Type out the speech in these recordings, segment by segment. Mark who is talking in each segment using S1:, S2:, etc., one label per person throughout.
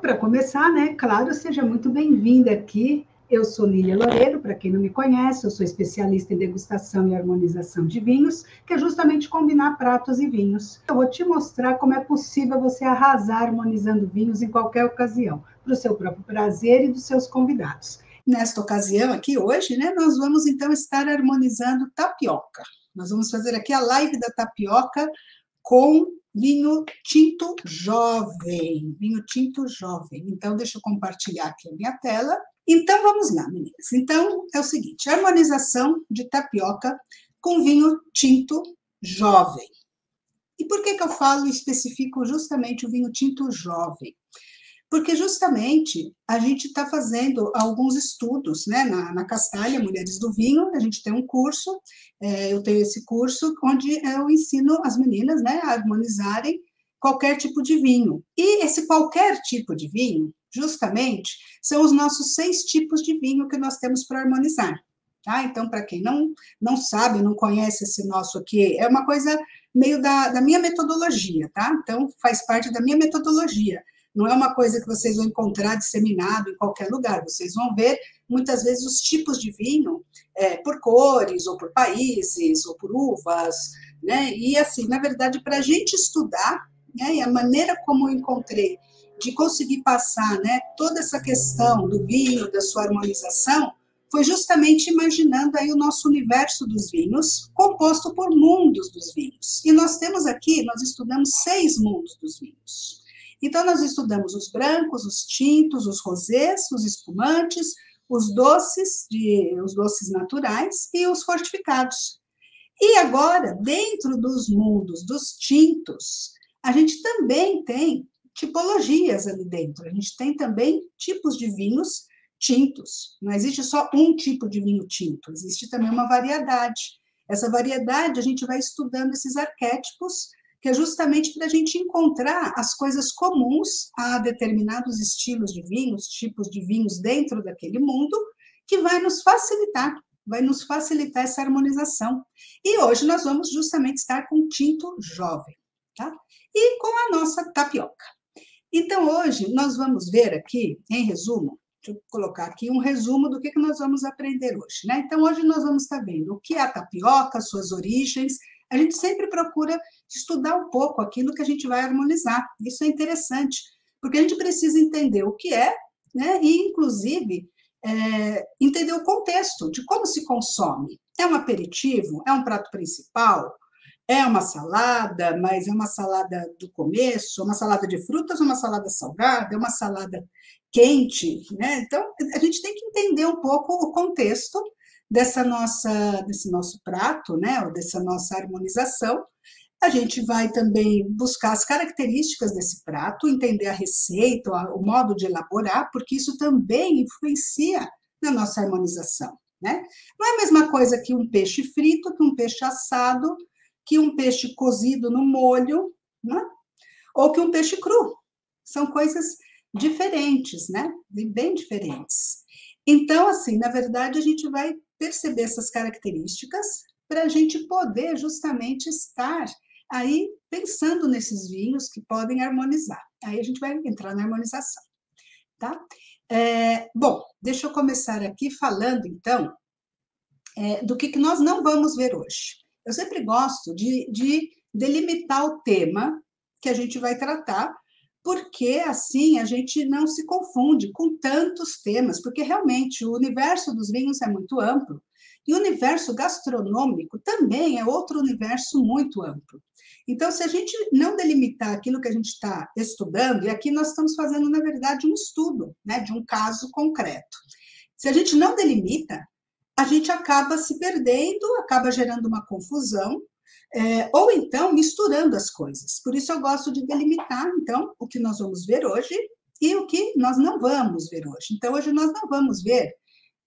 S1: para começar, né, claro, seja muito bem-vinda aqui. Eu sou Lília Loureiro, para quem não me conhece, eu sou especialista em degustação e harmonização de vinhos, que é justamente combinar pratos e vinhos. Eu vou te mostrar como é possível você arrasar harmonizando vinhos em qualquer ocasião, para o seu próprio prazer e dos seus convidados. Nesta ocasião aqui, hoje, né, nós vamos então estar harmonizando tapioca. Nós vamos fazer aqui a live da tapioca com vinho tinto jovem, vinho tinto jovem. Então, deixa eu compartilhar aqui a minha tela. Então, vamos lá, meninas. Então, é o seguinte, harmonização de tapioca com vinho tinto jovem. E por que eu falo e especifico justamente o vinho tinto jovem? Porque justamente a gente está fazendo alguns estudos, né, na Castalha, Mulheres do Vinho, a gente tem um curso, eu tenho esse curso onde eu ensino as meninas, né, a harmonizarem qualquer tipo de vinho. E esse qualquer tipo de vinho, justamente, são os nossos 6 tipos de vinho que nós temos para harmonizar. Tá? Então, para quem não sabe, não conhece esse nosso aqui, é uma coisa meio da minha metodologia, tá? Então, faz parte da minha metodologia. Não é uma coisa que vocês vão encontrar disseminado em qualquer lugar. Vocês vão ver, muitas vezes, os tipos de vinho por cores, ou por países, ou por uvas, né? E, assim, na verdade, para a gente estudar, né, e a maneira como eu encontrei de conseguir passar, né, toda essa questão do vinho, da sua harmonização, foi justamente imaginando aí o nosso universo dos vinhos, composto por mundos dos vinhos. E nós temos aqui, nós estudamos 6 mundos dos vinhos. Então, nós estudamos os brancos, os tintos, os rosés, os espumantes, os doces naturais e os fortificados. E agora, dentro dos mundos dos tintos, a gente também tem tipologias ali dentro. A gente tem também tipos de vinhos tintos. Não existe só um tipo de vinho tinto, existe também uma variedade. Essa variedade, a gente vai estudando esses arquétipos, que é justamente para a gente encontrar as coisas comuns a determinados estilos de vinhos, tipos de vinhos dentro daquele mundo, que vai nos facilitar essa harmonização. E hoje nós vamos justamente estar com tinto jovem, tá? E com a nossa tapioca. Então, hoje nós vamos ver aqui, em resumo, deixa eu colocar aqui um resumo do que nós vamos aprender hoje, né? Então, hoje nós vamos estar vendo o que é a tapioca, suas origens. A gente sempre procura estudar um pouco aquilo que a gente vai harmonizar. Isso é interessante, porque a gente precisa entender o que é, né? E, inclusive, entender o contexto de como se consome. É um aperitivo? É um prato principal? É uma salada, mas é uma salada do começo? Uma salada de frutas ou uma salada salgada? É uma salada quente, né? Então, a gente tem que entender um pouco o contexto desse nosso prato, né, ou dessa nossa harmonização. A gente vai também buscar as características desse prato, entender a receita, o modo de elaborar, porque isso também influencia na nossa harmonização, né? Não é a mesma coisa que um peixe frito, que um peixe assado, que um peixe cozido no molho, né? Ou que um peixe cru. São coisas diferentes, né? Bem diferentes. Então, assim, na verdade, a gente vai perceber essas características para a gente poder justamente estar aí pensando nesses vinhos que podem harmonizar. Aí a gente vai entrar na harmonização, tá? Bom, deixa eu começar aqui falando, então, do que nós não vamos ver hoje. Eu sempre gosto de delimitar o tema que a gente vai tratar, porque assim a gente não se confunde com tantos temas, porque realmente o universo dos vinhos é muito amplo, e o universo gastronômico também é outro universo muito amplo. Então, se a gente não delimitar aquilo que a gente está estudando, e aqui nós estamos fazendo, na verdade, um estudo, né, de um caso concreto. Se a gente não delimita, a gente acaba se perdendo, acaba gerando uma confusão, ou então misturando as coisas. Por isso eu gosto de delimitar, então, o que nós vamos ver hoje e o que nós não vamos ver hoje. Então, hoje nós não vamos ver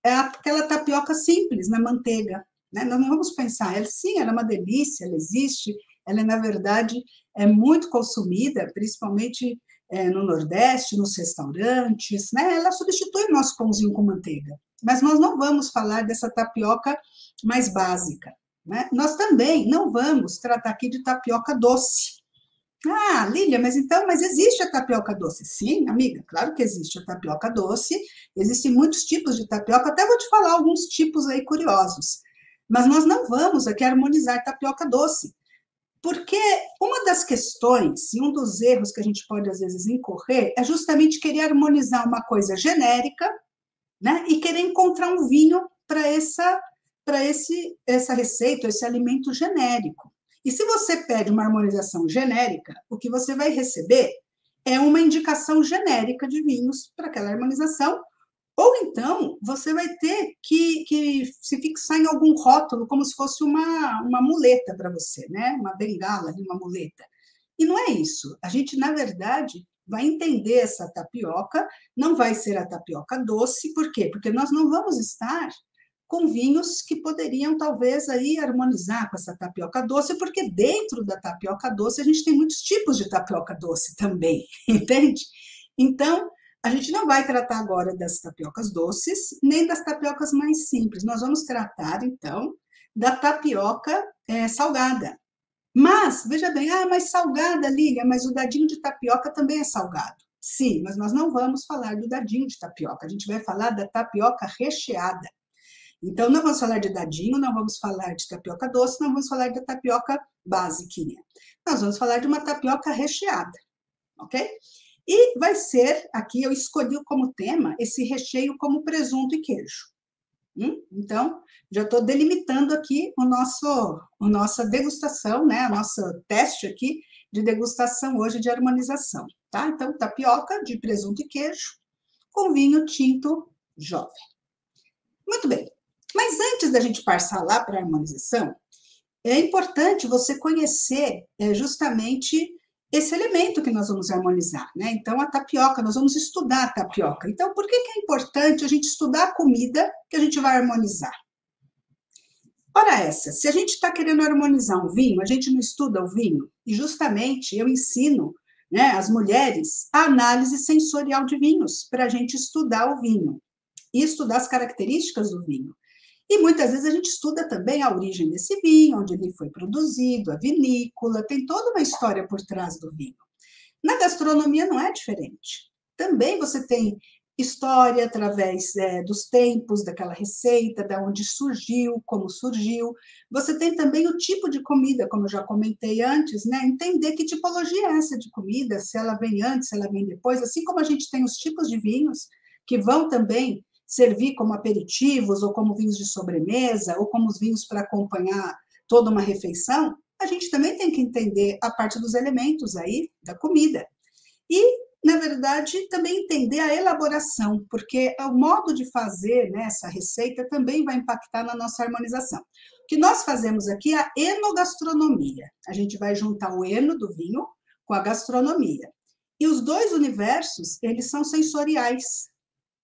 S1: aquela tapioca simples na manteiga, né? Nós não vamos pensar, sim, ela é uma delícia, ela existe, ela, na verdade, é muito consumida, principalmente no Nordeste, nos restaurantes, né? Ela substitui o nosso pãozinho com manteiga. Mas nós não vamos falar dessa tapioca mais básica, né? Nós também não vamos tratar aqui de tapioca doce, Ah, Lília, mas existe a tapioca doce? Sim, amiga, claro que existe a tapioca doce. Existem muitos tipos de tapioca, até vou te falar alguns tipos aí curiosos. Mas nós não vamos aqui harmonizar tapioca doce, porque uma das questões e um dos erros que a gente pode às vezes incorrer é justamente querer harmonizar uma coisa genérica, né, e querer encontrar um vinho para essa receita, esse alimento genérico. E se você pede uma harmonização genérica, o que você vai receber é uma indicação genérica de vinhos para aquela harmonização, ou então você vai ter que se fixar em algum rótulo, como se fosse uma muleta para você, né? Uma bengala, uma muleta. E não é isso. A gente, na verdade, vai entender essa tapioca, não vai ser a tapioca doce, por quê? Porque nós não vamos estar com vinhos que poderiam talvez aí harmonizar com essa tapioca doce, porque dentro da tapioca doce a gente tem muitos tipos de tapioca doce também, entende? Então, a gente não vai tratar agora das tapiocas doces, nem das tapiocas mais simples. Nós vamos tratar, então, da tapioca salgada. Mas, veja bem, mas salgada, Lília, mas o dadinho de tapioca também é salgado. Sim, mas nós não vamos falar do dadinho de tapioca, a gente vai falar da tapioca recheada. Então, não vamos falar de dadinho, não vamos falar de tapioca doce, não vamos falar da tapioca basiquinha. Nós vamos falar de uma tapioca recheada, ok? E vai ser, aqui eu escolhi como tema, esse recheio como presunto e queijo. Então, já estou delimitando aqui a nossa degustação, né? A nossa teste aqui de degustação hoje de harmonização, tá? Então, tapioca de presunto e queijo com vinho tinto jovem. Muito bem. Mas antes da gente passar lá para a harmonização, é importante você conhecer justamente esse elemento que nós vamos harmonizar, né? Então, a tapioca, nós vamos estudar a tapioca. Então, por que é importante a gente estudar a comida que a gente vai harmonizar? Ora essa, se a gente está querendo harmonizar um vinho, a gente não estuda o vinho, e justamente eu ensino, né, as mulheres a análise sensorial de vinhos, para a gente estudar o vinho e estudar as características do vinho. E muitas vezes a gente estuda também a origem desse vinho, onde ele foi produzido, a vinícola, tem toda uma história por trás do vinho. Na gastronomia não é diferente. Também você tem história através dos tempos daquela receita, da onde surgiu, como surgiu. Você tem também o tipo de comida, como eu já comentei antes, né? Entender que tipologia é essa de comida, se ela vem antes, se ela vem depois, assim como a gente tem os tipos de vinhos que vão também servir como aperitivos, ou como vinhos de sobremesa, ou como os vinhos para acompanhar toda uma refeição, a gente também tem que entender a parte dos elementos aí da comida. E, na verdade, também entender a elaboração, porque o modo de fazer, né, essa receita também vai impactar na nossa harmonização. O que nós fazemos aqui é a enogastronomia. A gente vai juntar o eno do vinho com a gastronomia. E os dois universos, eles são sensoriais.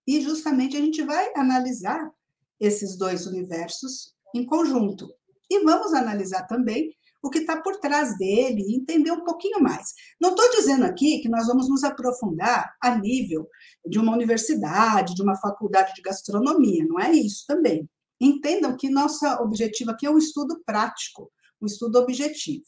S1: E justamente a gente vai analisar esses dois universos em conjunto. E vamos analisar também o que está por trás dele e entender um pouquinho mais. Não estou dizendo aqui que nós vamos nos aprofundar a nível de uma universidade, de uma faculdade de gastronomia, não é isso também. Entendam que nosso objetivo aqui é um estudo prático, um estudo objetivo.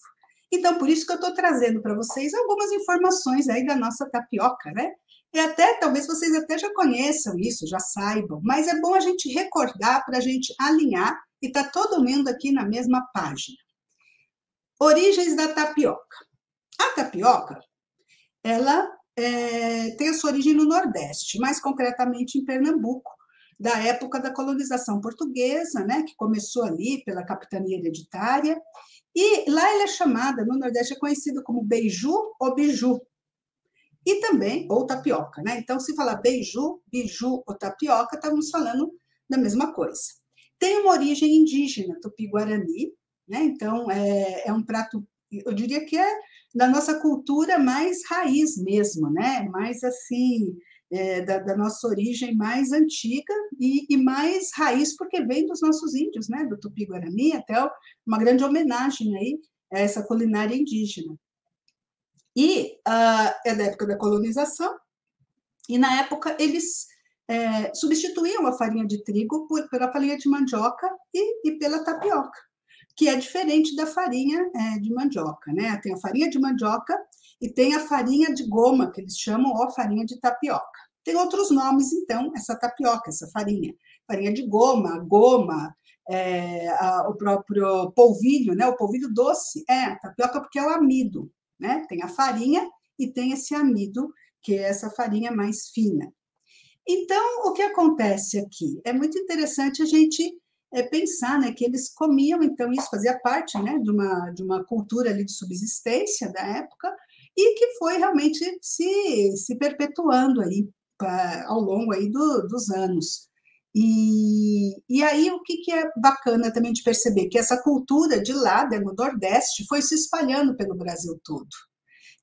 S1: Então, por isso que eu estou trazendo para vocês algumas informações aí da nossa tapioca, né? E até, talvez vocês até já conheçam isso, já saibam, mas é bom a gente recordar para a gente alinhar e tá todo mundo aqui na mesma página. Origens da tapioca. A tapioca, ela tem a sua origem no Nordeste, mais concretamente em Pernambuco, da época da colonização portuguesa, né, que começou ali pela capitania hereditária, e lá ela é chamada, no Nordeste é conhecida como beiju ou biju, e também, ou tapioca, né? Então, se falar beiju, biju ou tapioca, estamos falando da mesma coisa. Tem uma origem indígena, tupi-guarani, né? Então, é um prato, eu diria que é da nossa cultura mais raiz mesmo, né? Mais assim, da nossa origem mais antiga e mais raiz, porque vem dos nossos índios, né? Do tupi-guarani, até uma grande homenagem aí a essa culinária indígena. E é da época da colonização, e na época eles substituíam a farinha de trigo pela farinha de mandioca e pela tapioca, que é diferente da farinha de mandioca, né? Tem a farinha de mandioca e tem a farinha de goma, que eles chamam, ó, farinha de tapioca. Tem outros nomes, então, essa tapioca, essa farinha. Farinha de goma, goma, o próprio polvilho, né? O polvilho doce a tapioca porque é o amido, né? Tem a farinha e tem esse amido, que é essa farinha mais fina. Então, o que acontece aqui? É muito interessante a gente pensar, né, que eles comiam, então isso fazia parte, né, de uma cultura ali de subsistência da época e que foi realmente se perpetuando aí ao longo aí dos anos. E aí o que é bacana também de perceber? Que essa cultura de lá, no Nordeste, foi se espalhando pelo Brasil todo.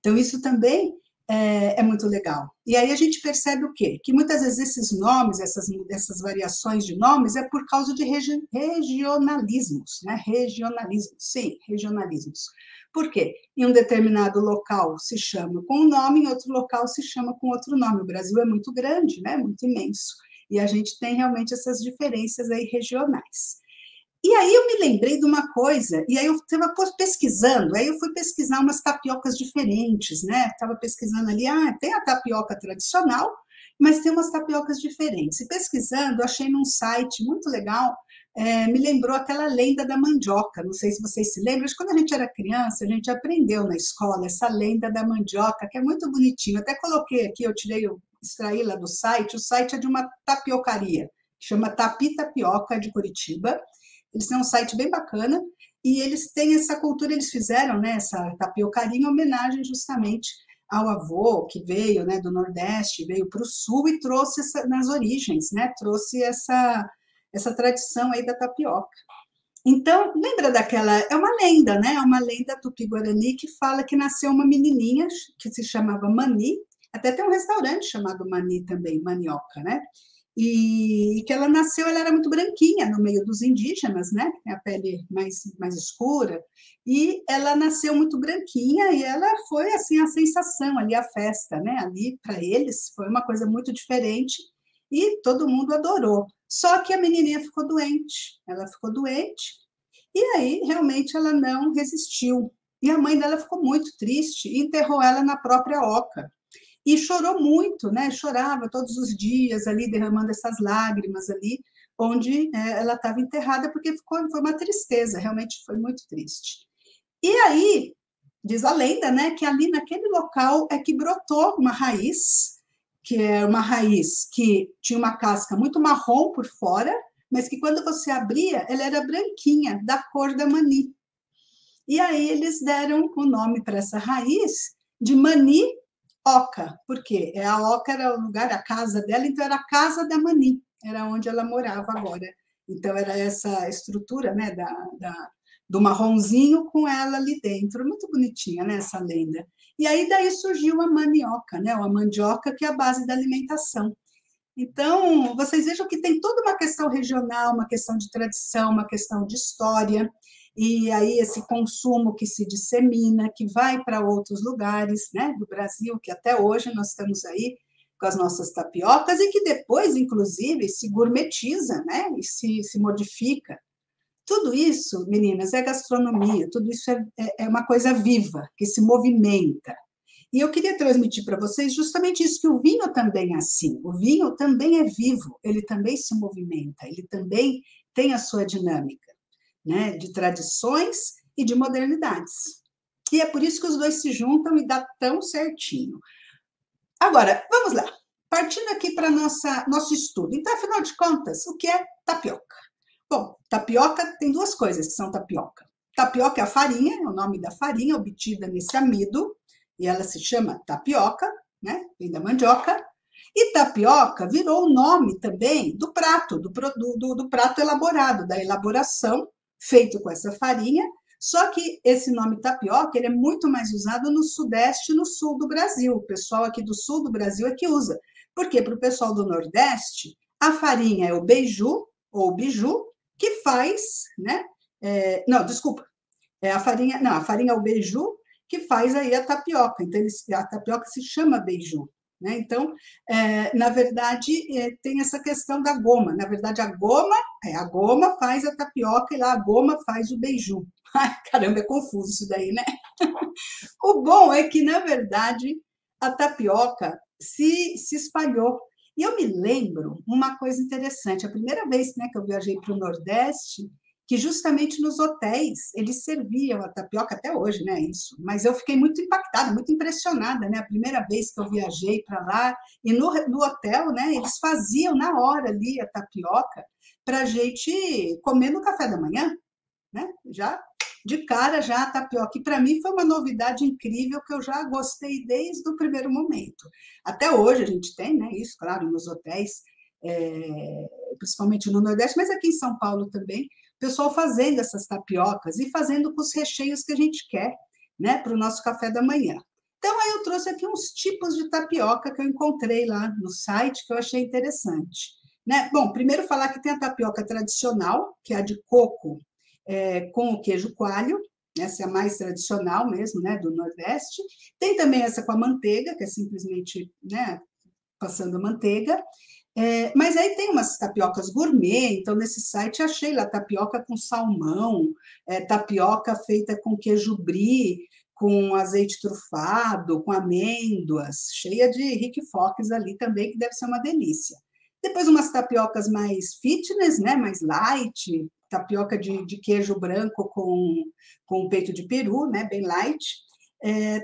S1: Então, isso também é muito legal. E aí a gente percebe o quê? Que muitas vezes esses nomes, essas variações de nomes, é por causa de regionalismos, né? Regionalismos, sim, regionalismos. Por quê? Em um determinado local se chama com um nome, em outro local se chama com outro nome. O Brasil é muito grande, né? Muito imenso. E a gente tem realmente essas diferenças aí regionais. E aí eu me lembrei de uma coisa, e aí eu estava pesquisando, aí eu fui pesquisar umas tapiocas diferentes, né? Estava pesquisando ali, tem a tapioca tradicional, mas tem umas tapiocas diferentes. E pesquisando, achei num site muito legal, me lembrou aquela lenda da mandioca, não sei se vocês se lembram, mas quando a gente era criança, a gente aprendeu na escola essa lenda da mandioca, que é muito bonitinho. Até coloquei aqui, extraí lá do site, o site é de uma tapiocaria, que chama Tapi Tapioca de Curitiba. Eles têm um site bem bacana e eles têm essa cultura, eles fizeram, né, essa tapiocaria em homenagem justamente ao avô que veio, né, do Nordeste, veio para o Sul e trouxe nas origens, né, trouxe essa tradição aí da tapioca. Então, lembra daquela, é uma lenda, né, é uma lenda tupi-guarani que fala que nasceu uma menininha que se chamava Mani, até tem um restaurante chamado Mani também, Manioca, né, e que ela nasceu, ela era muito branquinha no meio dos indígenas, né? A pele mais escura, e ela nasceu muito branquinha e ela foi assim a sensação ali, a festa, né? Ali para eles foi uma coisa muito diferente e todo mundo adorou. Só que a menininha ficou doente, ela ficou doente e aí realmente ela não resistiu. E a mãe dela ficou muito triste e enterrou ela na própria oca. E chorou muito, né? Chorava todos os dias ali, derramando essas lágrimas ali, onde ela estava enterrada, porque foi uma tristeza, realmente foi muito triste. E aí, diz a lenda, né, que ali naquele local é que brotou uma raiz, que é uma raiz que tinha uma casca muito marrom por fora, mas que quando você abria, ela era branquinha, da cor da mani. E aí eles deram o nome para essa raiz de mani Oca, porque a Oca era o lugar, a casa dela, então era a casa da Mani, era onde ela morava agora. Então era essa estrutura, né, do marronzinho com ela ali dentro, muito bonitinha, né, essa lenda. E aí daí surgiu a manioca, né, a mandioca, que é a base da alimentação. Então, vocês vejam que tem toda uma questão regional, uma questão de tradição, uma questão de história, e aí esse consumo que se dissemina, que vai para outros lugares, né, do Brasil, que até hoje nós estamos aí com as nossas tapiocas e que depois, inclusive, se gourmetiza, né, e se modifica. Tudo isso, meninas, é gastronomia, tudo isso é uma coisa viva, que se movimenta. E eu queria transmitir para vocês justamente isso, que o vinho também é assim. O vinho também é vivo, ele também se movimenta, ele também tem a sua dinâmica, né, de tradições e de modernidades. E é por isso que os dois se juntam e dá tão certinho. Agora, vamos lá. Partindo aqui para nosso estudo. Então, afinal de contas, o que é tapioca? Bom, tapioca tem duas coisas que são tapioca. Tapioca é a farinha, é o nome da farinha obtida nesse amido, e ela se chama tapioca, né? Vem da mandioca. E tapioca virou o nome também do prato, do prato elaborado, da elaboração feito com essa farinha. Só que esse nome tapioca ele é muito mais usado no Sudeste e no Sul do Brasil. O pessoal aqui do Sul do Brasil é que usa. Porque para o pessoal do Nordeste, a farinha é o beiju, ou biju, que faz, né? Não, desculpa. A farinha é o beiju que faz aí a tapioca. Então, a tapioca se chama beiju. Né? Então, na verdade, tem essa questão da goma. Na verdade, a goma faz a tapioca e lá a goma faz o beiju. Ai, caramba, é confuso isso daí, né? O bom é que, na verdade, a tapioca se espalhou. E eu me lembro uma coisa interessante, a primeira vez, né, que eu viajei para o Nordeste, que justamente nos hotéis eles serviam a tapioca, até hoje, né, isso. Mas eu fiquei muito impactada, muito impressionada, né, a primeira vez que eu viajei para lá, e no hotel, né, eles faziam na hora ali a tapioca para a gente comer no café da manhã, né? Já de cara já a tapioca. E para mim foi uma novidade incrível que eu já gostei desde o primeiro momento. Até hoje a gente tem, né? Isso, claro, nos hotéis, principalmente no Nordeste, mas aqui em São Paulo também, o pessoal fazendo essas tapiocas e fazendo com os recheios que a gente quer, né? Para o nosso café da manhã. Então, aí eu trouxe aqui uns tipos de tapioca que eu encontrei lá no site que eu achei interessante. Né? Bom, primeiro falar que tem a tapioca tradicional, que é a de coco com o queijo coalho, essa é a mais tradicional mesmo, né, do Nordeste. Tem também essa com a manteiga, que é simplesmente, né, passando a manteiga. Mas aí tem umas tapiocas gourmet, então nesse site achei lá tapioca com salmão, tapioca feita com queijo brie, com azeite trufado, com amêndoas, cheia de rique-foques ali também, que deve ser uma delícia. Depois umas tapiocas mais fitness, né, mais light, tapioca de queijo branco com peito de peru, né, bem light.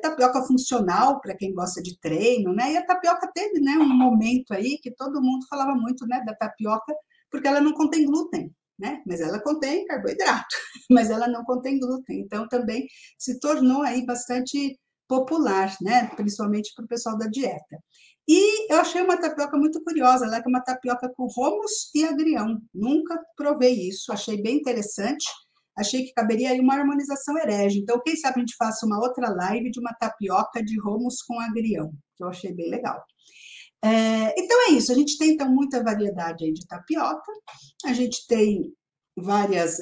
S1: Tapioca funcional para quem gosta de treino, né? E a tapioca teve, né, um momento aí que todo mundo falava muito, né, da tapioca, porque ela não contém glúten, né? Mas ela contém carboidrato, mas ela não contém glúten. Então também se tornou aí bastante popular, né? Principalmente para o pessoal da dieta. E eu achei uma tapioca muito curiosa, ela é uma tapioca com romos e agrião. Nunca provei isso, achei bem interessante. Achei que caberia aí uma harmonização herege. Então, quem sabe a gente faça uma outra live de uma tapioca de romos com agrião, que eu achei bem legal. Então é isso, a gente tem então muita variedade aí de tapioca, a gente tem várias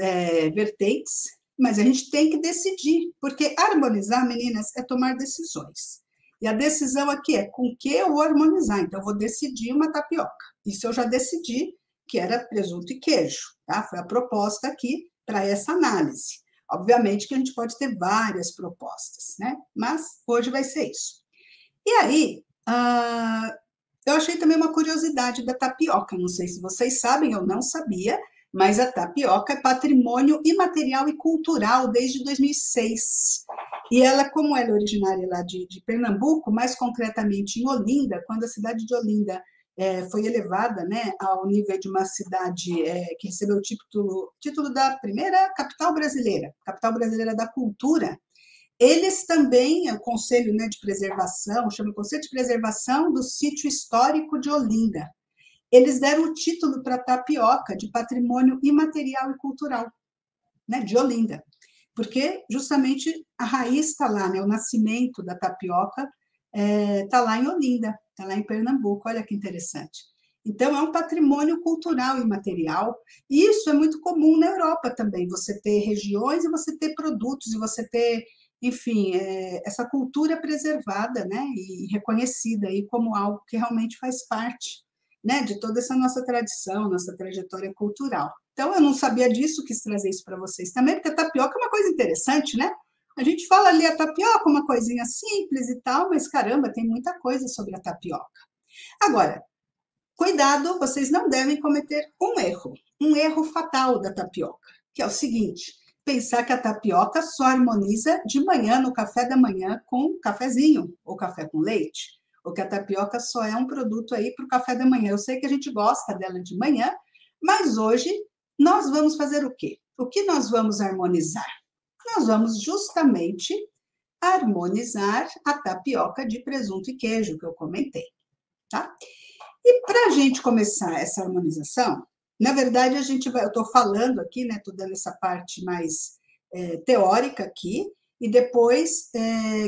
S1: vertentes, mas a gente tem que decidir, porque harmonizar, meninas, é tomar decisões. E a decisão aqui é com que eu vou harmonizar. Então, eu vou decidir uma tapioca. Isso eu já decidi que era presunto e queijo, tá? Foi a proposta aqui para essa análise. Obviamente que a gente pode ter várias propostas, né? Mas hoje vai ser isso. E aí, eu achei também uma curiosidade da tapioca. Não sei se vocês sabem, eu não sabia, mas a tapioca é patrimônio imaterial e cultural desde 2006. E ela, como ela é originária lá de Pernambuco, mais concretamente em Olinda, quando a cidade de Olinda foi elevada, né, ao nível de uma cidade que recebeu o título da primeira capital brasileira da cultura, eles também, o Conselho, né, de Preservação, chama o Conselho de Preservação do Sítio Histórico de Olinda, eles deram o título para a tapioca de Patrimônio Imaterial e Cultural, né, de Olinda, porque justamente a raiz está lá, né, o nascimento da tapioca está lá em Olinda, está lá em Pernambuco, olha que interessante. Então, é um patrimônio cultural imaterial, e isso é muito comum na Europa também, você ter regiões e você ter produtos, e você ter, enfim, essa cultura preservada, né, e reconhecida aí como algo que realmente faz parte, né, de toda essa nossa tradição, nossa trajetória cultural. Então, eu não sabia disso, quis trazer isso para vocês também, porque a tapioca é uma coisa interessante, né? A gente fala ali a tapioca, uma coisinha simples e tal, mas caramba, tem muita coisa sobre a tapioca. Agora, cuidado, vocês não devem cometer um erro fatal da tapioca, que é o seguinte: pensar que a tapioca só harmoniza de manhã, no café da manhã, com cafezinho, ou café com leite, ou que a tapioca só é um produto aí para o café da manhã. Eu sei que a gente gosta dela de manhã, mas hoje nós vamos fazer o quê? O que nós vamos harmonizar? Nós vamos justamente harmonizar a tapioca de presunto e queijo que eu comentei, tá? E para a gente começar essa harmonização, na verdade eu estou falando aqui, né? Estou dando essa parte mais teórica aqui, e depois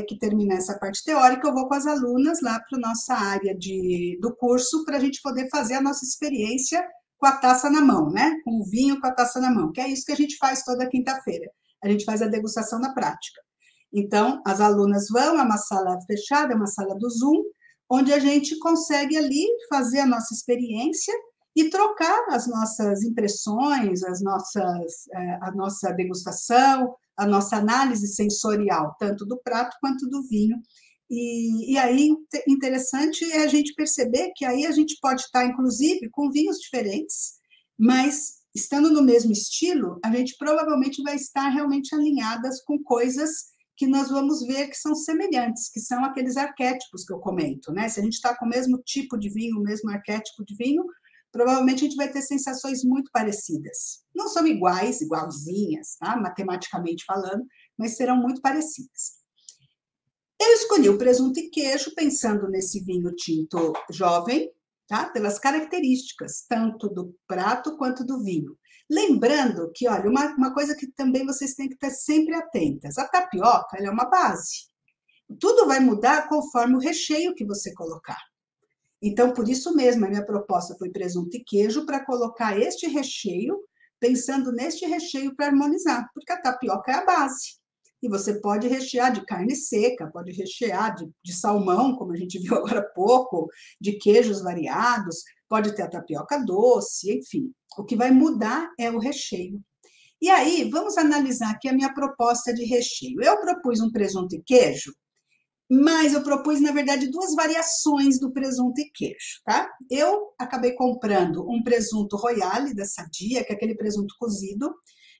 S1: que terminar essa parte teórica, eu vou com as alunas lá para a nossa área do curso, para a gente poder fazer a nossa experiência com a taça na mão, né? Com o vinho com a taça na mão, que é isso que a gente faz toda quinta-feira. A gente faz a degustação na prática. Então, as alunas vão, é uma sala fechada, é uma sala do Zoom, onde a gente consegue ali fazer a nossa experiência e trocar as nossas impressões, a nossa degustação, a nossa análise sensorial, tanto do prato quanto do vinho. E aí, interessante é a gente perceber que aí a gente pode estar, inclusive, com vinhos diferentes, mas estando no mesmo estilo, a gente provavelmente vai estar realmente alinhadas com coisas que nós vamos ver que são semelhantes, que são aqueles arquétipos que eu comento, né? Se a gente está com o mesmo tipo de vinho, o mesmo arquétipo de vinho, provavelmente a gente vai ter sensações muito parecidas. Não são iguais, igualzinhas, tá? Matematicamente falando, mas serão muito parecidas. Eu escolhi o presunto e queijo pensando nesse vinho tinto jovem, tá? Pelas características, tanto do prato quanto do vinho. Lembrando que, olha, uma coisa que também vocês têm que estar sempre atentas, a tapioca ela é uma base. Tudo vai mudar conforme o recheio que você colocar. Então, por isso mesmo, a minha proposta foi presunto e queijo para colocar este recheio, pensando neste recheio para harmonizar, porque a tapioca é a base. E você pode rechear de carne seca, pode rechear de salmão, como a gente viu agora há pouco, de queijos variados, pode ter a tapioca doce, enfim. O que vai mudar é o recheio. E aí, vamos analisar aqui a minha proposta de recheio. Eu propus um presunto e queijo, mas eu propus, na verdade, duas variações do presunto e queijo, tá? Eu acabei comprando um presunto Royale da Sadia, que é aquele presunto cozido,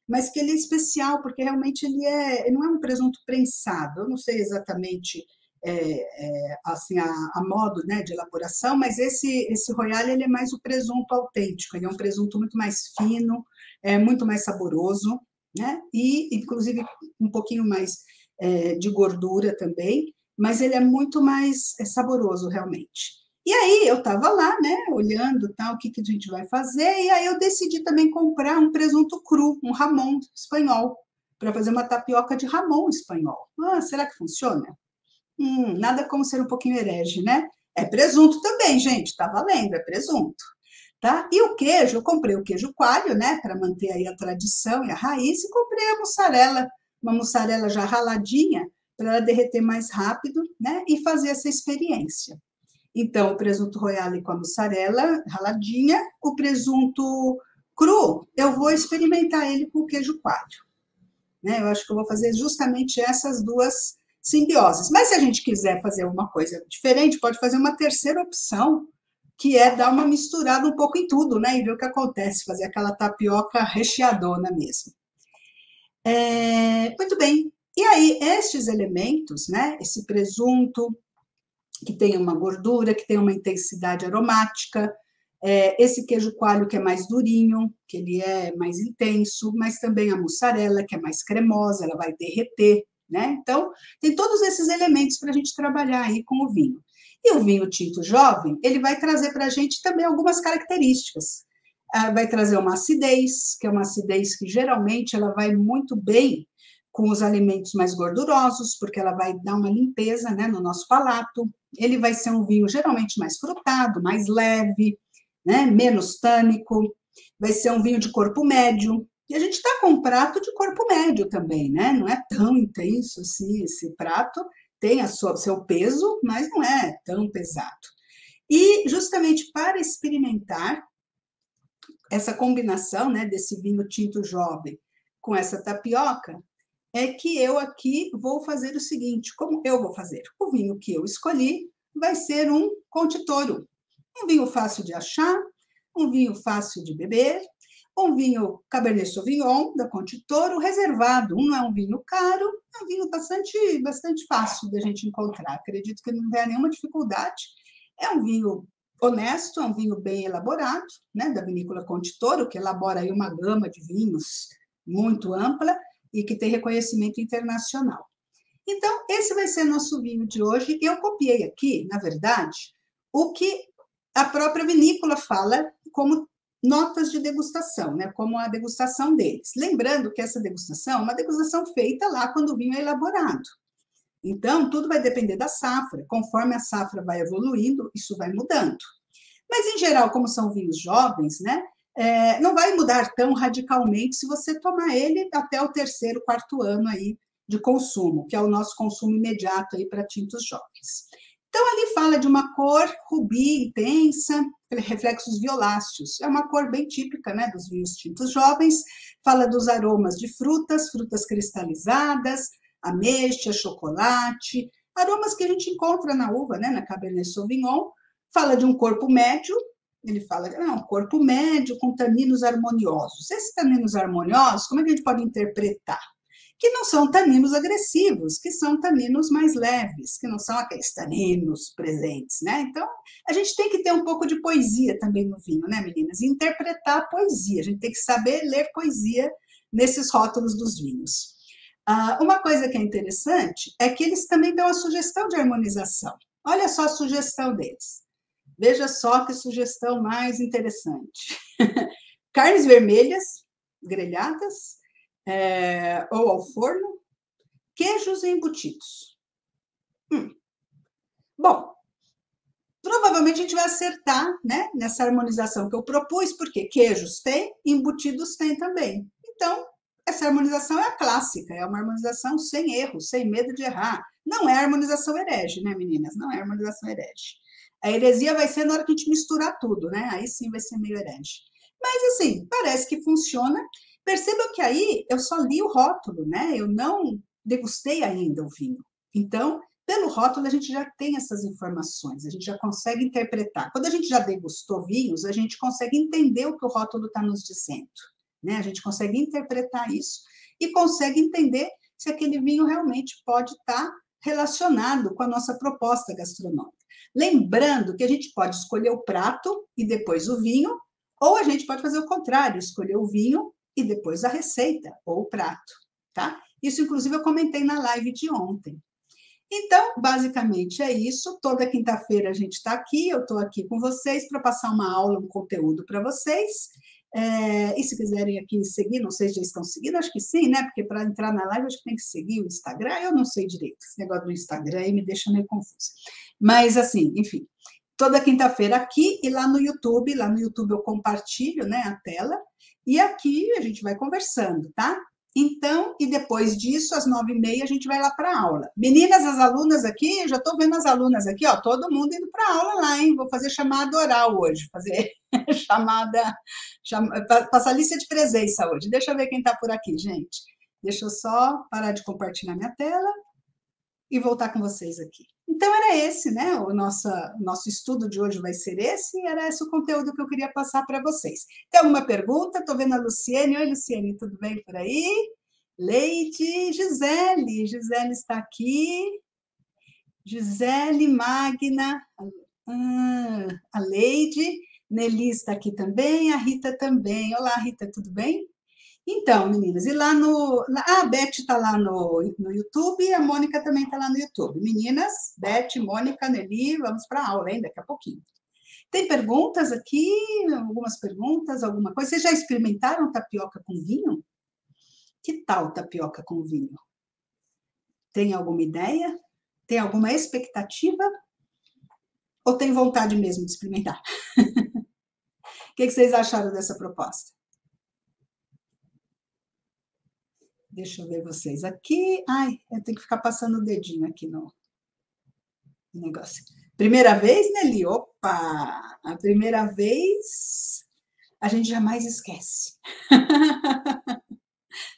S1: mas que ele é especial, porque realmente ele não é um presunto prensado, eu não sei exatamente assim, a modo, né, de elaboração, mas esse Royale ele é mais o presunto autêntico, ele é um presunto muito mais fino, muito mais saboroso, né, e inclusive um pouquinho mais de gordura também, mas ele é muito mais saboroso realmente. E aí eu estava lá, né, olhando tal, o que a gente vai fazer, e aí eu decidi também comprar um presunto cru, um Ramon espanhol, para fazer uma tapioca de Ramon espanhol. Ah, será que funciona? Nada como ser um pouquinho herege, né? É presunto também, gente, tá valendo, é presunto. Tá? E o queijo, eu comprei o queijo coalho, né, para manter aí a tradição e a raiz, e comprei a mussarela, uma mussarela já raladinha, para ela derreter mais rápido, né, e fazer essa experiência. Então, o presunto Royale com a mussarela raladinha, o presunto cru, eu vou experimentar ele com o queijo coalho, né? Eu acho que eu vou fazer justamente essas duas simbioses. Mas se a gente quiser fazer uma coisa diferente, pode fazer uma terceira opção, que é dar uma misturada um pouco em tudo, né? E ver o que acontece, fazer aquela tapioca recheadona mesmo. Muito bem. E aí, estes elementos, né? Esse presunto, que tem uma gordura, que tem uma intensidade aromática, esse queijo coalho que é mais durinho, que ele é mais intenso, mas também a mussarela, que é mais cremosa, ela vai derreter, né? Então, tem todos esses elementos para a gente trabalhar aí com o vinho. E o vinho tinto jovem, ele vai trazer para a gente também algumas características. Vai trazer uma acidez, que é uma acidez que geralmente ela vai muito bem com os alimentos mais gordurosos, porque ela vai dar uma limpeza, né, no nosso palato. Ele vai ser um vinho geralmente mais frutado, mais leve, né, menos tânico. Vai ser um vinho de corpo médio. E a gente está com um prato de corpo médio também, né? Não é tão intenso assim esse prato. Tem seu peso, mas não é tão pesado. E justamente para experimentar essa combinação, né, desse vinho tinto jovem com essa tapioca, é que eu aqui vou fazer o seguinte, como eu vou fazer? O vinho que eu escolhi vai ser um Conte Toro, um vinho fácil de achar, um vinho fácil de beber, um vinho Cabernet Sauvignon da Conte Toro reservado, não é um vinho caro, é um vinho bastante fácil da gente encontrar, acredito que não tenha nenhuma dificuldade, é um vinho honesto, é um vinho bem elaborado, né, da vinícola Conte Toro, que elabora aí uma gama de vinhos muito ampla, e que tem reconhecimento internacional. Então, esse vai ser nosso vinho de hoje. Eu copiei aqui, na verdade, o que a própria vinícola fala como notas de degustação, né? Como a degustação deles. Lembrando que essa degustação é uma degustação feita lá quando o vinho é elaborado. Então, tudo vai depender da safra. Conforme a safra vai evoluindo, isso vai mudando. Mas, em geral, como são vinhos jovens, né? Não vai mudar tão radicalmente se você tomar ele até o terceiro, quarto ano aí de consumo, que é o nosso consumo imediato aí para tintos jovens. Então, ali fala de uma cor rubi intensa, reflexos violáceos. É uma cor bem típica, né, dos vinhos tintos jovens. Fala dos aromas de frutas, frutas cristalizadas, ameixa, chocolate, aromas que a gente encontra na uva, né, na Cabernet Sauvignon. Fala de um corpo médio. Ele fala, um corpo médio com taninos harmoniosos. Esses taninos harmoniosos, como é que a gente pode interpretar? Que não são taninos agressivos, que são taninos mais leves, que não são aqueles taninos presentes, né? Então, a gente tem que ter um pouco de poesia também no vinho, né, meninas? E interpretar a poesia, a gente tem que saber ler poesia nesses rótulos dos vinhos. Uma coisa que é interessante é que eles também dão a sugestão de harmonização. Olha só a sugestão deles. Veja só que sugestão mais interessante. Carnes vermelhas, grelhadas, ou ao forno, queijos e embutidos. Bom, provavelmente a gente vai acertar, né, nessa harmonização que eu propus, porque queijos tem, embutidos tem também. Então, essa harmonização é a clássica, é uma harmonização sem erro, sem medo de errar. Não é harmonização herege, né, meninas? Não é harmonização herege. A heresia vai ser na hora que a gente misturar tudo, né? Aí sim vai ser meio herege. Mas, assim, parece que funciona. Percebam que aí eu só li o rótulo, né? Eu não degustei ainda o vinho. Então, pelo rótulo, a gente já tem essas informações, a gente já consegue interpretar. Quando a gente já degustou vinhos, a gente consegue entender o que o rótulo está nos dizendo, né? A gente consegue interpretar isso e consegue entender se aquele vinho realmente pode estar relacionado com a nossa proposta gastronômica. Lembrando que a gente pode escolher o prato e depois o vinho, ou a gente pode fazer o contrário, escolher o vinho e depois a receita ou o prato, tá? Isso, inclusive, eu comentei na live de ontem. Então, basicamente é isso. Toda quinta-feira a gente está aqui, eu estou aqui com vocês para passar uma aula, um conteúdo para vocês. E se quiserem aqui seguir, não sei se já estão seguindo, acho que sim, né? Porque para entrar na live acho que tem que seguir o Instagram, eu não sei direito. Esse negócio do Instagram aí me deixa meio confusa. Mas, assim, enfim, toda quinta-feira aqui e lá no YouTube eu compartilho, né, a tela, e aqui a gente vai conversando, tá? Então, e depois disso, às 9h30, a gente vai lá para a aula. Meninas, as alunas aqui, já estou vendo as alunas aqui, ó, todo mundo indo para a aula lá, hein? Vou fazer chamada oral hoje, fazer passar lista de presença hoje. Deixa eu ver quem está por aqui, gente. Deixa eu só parar de compartilhar minha tela e voltar com vocês aqui. Então, era esse, né? O nosso estudo de hoje vai ser esse, e era esse o conteúdo que eu queria passar para vocês. Tem alguma pergunta? Estou vendo a Luciene. Oi, Luciene, tudo bem por aí? Leide, Gisele. Gisele está aqui. Gisele, Magna, a Leide. Nelly está aqui também, a Rita também. Olá, Rita, tudo bem? Então, meninas, e lá no... a Beth está lá no YouTube e a Mônica também está lá no YouTube. Meninas, Beth, Mônica, Nelly, vamos para a aula, hein, daqui a pouquinho. Tem perguntas aqui? Algumas perguntas, alguma coisa? Vocês já experimentaram tapioca com vinho? Que tal tapioca com vinho? Tem alguma ideia? Tem alguma expectativa? Ou tem vontade mesmo de experimentar? O que vocês acharam dessa proposta? Deixa eu ver vocês aqui. Ai, eu tenho que ficar passando o dedinho aqui no negócio. Primeira vez, Nelly? Opa! A primeira vez a gente jamais esquece.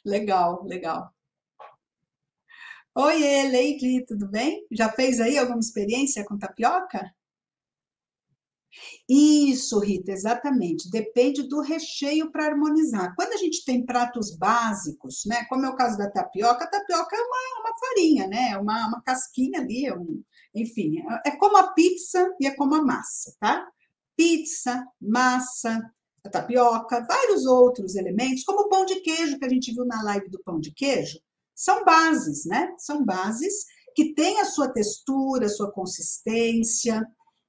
S1: Legal, legal. Oiê, Leide, tudo bem? Já fez aí alguma experiência com tapioca? Isso, Rita, exatamente. Depende do recheio para harmonizar. Quando a gente tem pratos básicos, né? Como é o caso da tapioca, a tapioca é uma farinha, né? É uma casquinha ali, enfim, é como a pizza e é como a massa, tá? Pizza, massa, a tapioca, vários outros elementos, como o pão de queijo que a gente viu na live do pão de queijo, são bases, né? São bases que têm a sua textura, a sua consistência.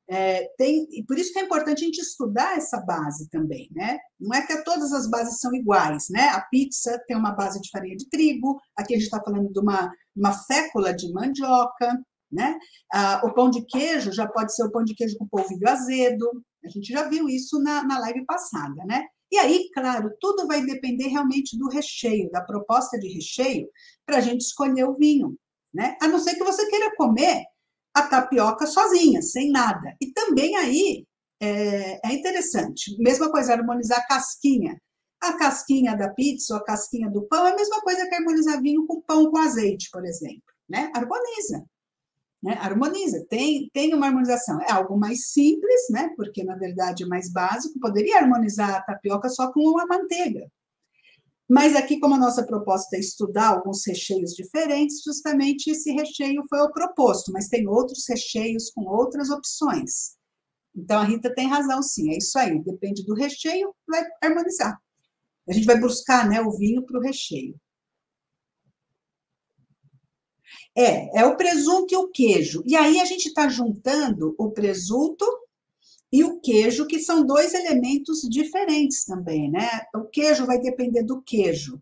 S1: E por isso que é importante a gente estudar essa base também, né? Não é que todas as bases são iguais, né? A pizza tem uma base de farinha de trigo, aqui a gente está falando de uma fécula de mandioca, né? O pão de queijo já pode ser o pão de queijo com polvilho azedo, a gente já viu isso na live passada, né? E aí, claro, tudo vai depender realmente do recheio, da proposta de recheio, para a gente escolher o vinho, né? A não ser que você queira comer a tapioca sozinha, sem nada. E também aí é interessante, mesma coisa, harmonizar a casquinha. A casquinha da pizza ou a casquinha do pão é a mesma coisa que harmonizar vinho com pão com azeite, por exemplo. Né? Harmoniza. Né? Harmoniza, tem uma harmonização. É algo mais simples, né? Porque na verdade é mais básico. Poderia harmonizar a tapioca só com a manteiga. Mas aqui, como a nossa proposta é estudar alguns recheios diferentes, justamente esse recheio foi o proposto, mas tem outros recheios com outras opções. Então, a Rita tem razão, sim, é isso aí, depende do recheio, vai harmonizar. A gente vai buscar, né, o vinho para o recheio. É o presunto e o queijo. E aí a gente está juntando o presunto e o queijo, que são dois elementos diferentes também, né? O queijo vai depender do queijo.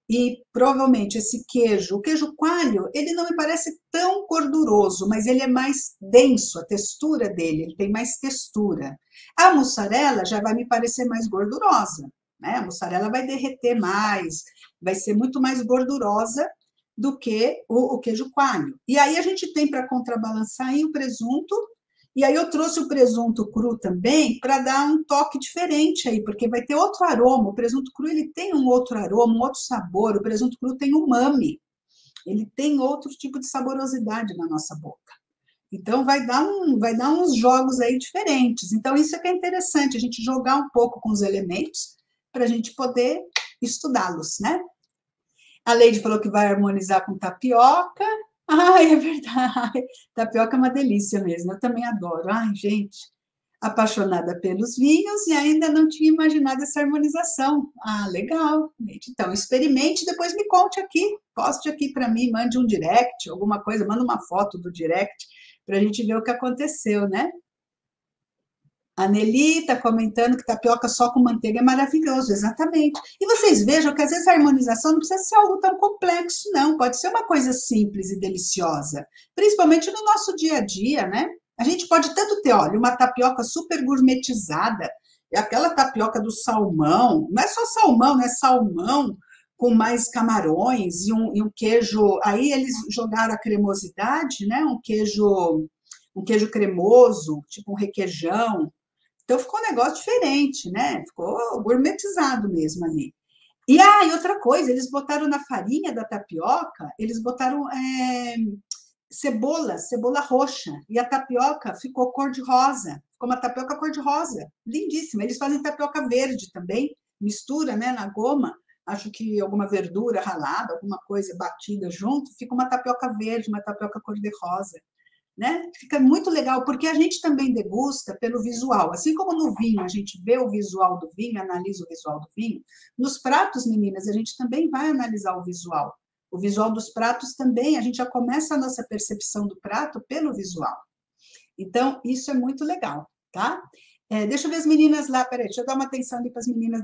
S1: E provavelmente esse queijo, o queijo coalho, ele não me parece tão gorduroso, mas ele é mais denso, a textura dele, ele tem mais textura. A mussarela já vai me parecer mais gordurosa, né? A mussarela vai derreter mais, vai ser muito mais gordurosa do que o queijo coalho. E aí a gente tem para contrabalançar aí o presunto. E aí eu trouxe o presunto cru também para dar um toque diferente aí, porque vai ter outro aroma. O presunto cru ele tem um outro aroma, um outro sabor. O presunto cru tem umami. Ele tem outro tipo de saborosidade na nossa boca. Então vai dar uns jogos aí diferentes. Então isso é que é interessante, a gente jogar um pouco com os elementos para a gente poder estudá-los, né? A Leide falou que vai harmonizar com tapioca. Ai, é verdade. Tapioca é uma delícia mesmo, eu também adoro. Ai, gente, apaixonada pelos vinhos e ainda não tinha imaginado essa harmonização. Ah, legal. Então, experimente e depois me conte aqui. Poste aqui para mim, mande um direct, alguma coisa, manda uma foto do direct para a gente ver o que aconteceu, né? A Nelly está comentando que tapioca só com manteiga é maravilhoso, exatamente. E vocês vejam que às vezes a harmonização não precisa ser algo tão complexo, não. Pode ser uma coisa simples e deliciosa, principalmente no nosso dia a dia, né? A gente pode tanto ter, olha, uma tapioca super gourmetizada, é aquela tapioca do salmão, não é só salmão, né? Salmão com mais camarões e um queijo. Aí eles jogaram a cremosidade, né? Um queijo cremoso, tipo um requeijão. Então ficou um negócio diferente, né? Ficou gourmetizado mesmo ali. E outra coisa, eles botaram na farinha da tapioca, eles botaram cebola roxa, e a tapioca ficou cor-de-rosa, ficou uma tapioca cor-de-rosa, lindíssima. Eles fazem tapioca verde também, mistura, né, na goma, acho que alguma verdura ralada, alguma coisa batida junto, fica uma tapioca verde, uma tapioca cor-de-rosa. Né? Fica muito legal, porque a gente também degusta pelo visual. Assim como no vinho, a gente vê o visual do vinho, analisa o visual do vinho, nos pratos, meninas, a gente também vai analisar o visual. O visual dos pratos também, a gente já começa a nossa percepção do prato pelo visual. Então, isso é muito legal, tá? Deixa eu ver as meninas lá, peraí, deixa eu dar uma atenção ali para as meninas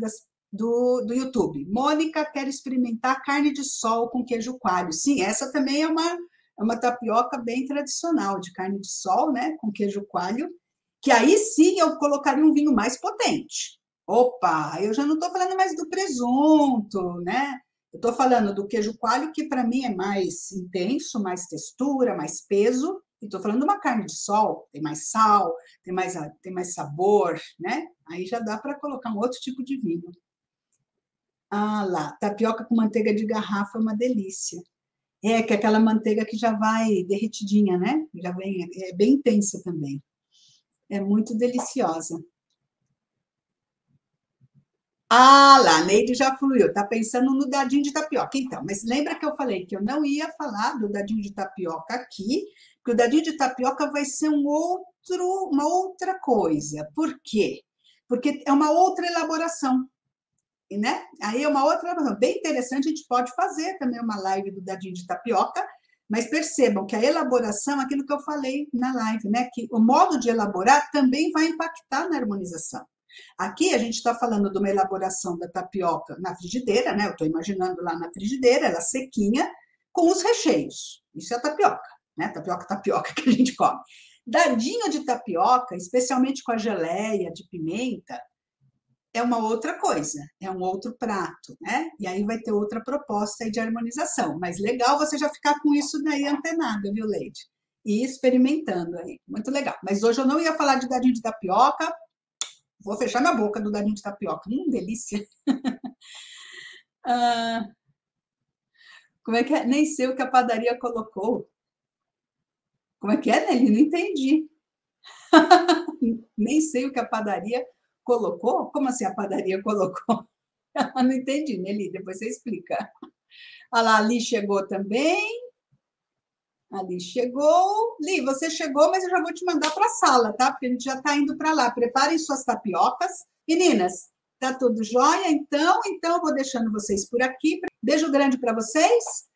S1: do YouTube. Mônica quer experimentar carne de sol com queijo coalho. Sim, essa também é uma tapioca bem tradicional, de carne de sol, né, com queijo coalho, que aí sim eu colocaria um vinho mais potente. Opa, eu já não estou falando mais do presunto, né? Eu estou falando do queijo coalho, que para mim é mais intenso, mais textura, mais peso. E estou falando de uma carne de sol, tem mais sal, tem mais sabor, né? Aí já dá para colocar um outro tipo de vinho. Ah lá, tapioca com manteiga de garrafa é uma delícia. Que é aquela manteiga que já vai derretidinha, né? Já vem, é bem intensa também. É muito deliciosa. Ah lá, Neide já fluiu. Tá pensando no dadinho de tapioca. Então, mas lembra que eu falei que eu não ia falar do dadinho de tapioca aqui, porque o dadinho de tapioca vai ser uma outra coisa. Por quê? Porque é uma outra elaboração. Né? Aí é uma outra bem interessante, a gente pode fazer também uma live do dadinho de tapioca, mas percebam que a elaboração, aquilo que eu falei na live, né? Que o modo de elaborar também vai impactar na harmonização. Aqui a gente está falando de uma elaboração da tapioca na frigideira, né? Eu estou imaginando lá na frigideira, ela sequinha, com os recheios. Isso é a tapioca, né? Tapioca que a gente come. Dadinho de tapioca, especialmente com a geleia de pimenta, é uma outra coisa, é um outro prato, né? E aí vai ter outra proposta aí de harmonização. Mas legal você já ficar com isso daí antenado, viu, Leide? e experimentando aí. Muito legal. Mas hoje eu não ia falar de dadinho de tapioca. Vou fechar minha boca do dadinho de tapioca. Delícia. Ah, como é que é? Nem sei o que a padaria colocou. Como é que é, Nelly? Não entendi. Nem sei o que a padaria colocou. Como assim a padaria colocou? Não entendi, Nelly. Depois você explica. Olha lá, a Li chegou também. A Li chegou. Li, você chegou, mas eu já vou te mandar para a sala, tá? Porque a gente já está indo para lá. Preparem suas tapiocas. Meninas, tá tudo jóia? Então eu vou deixando vocês por aqui. Beijo grande para vocês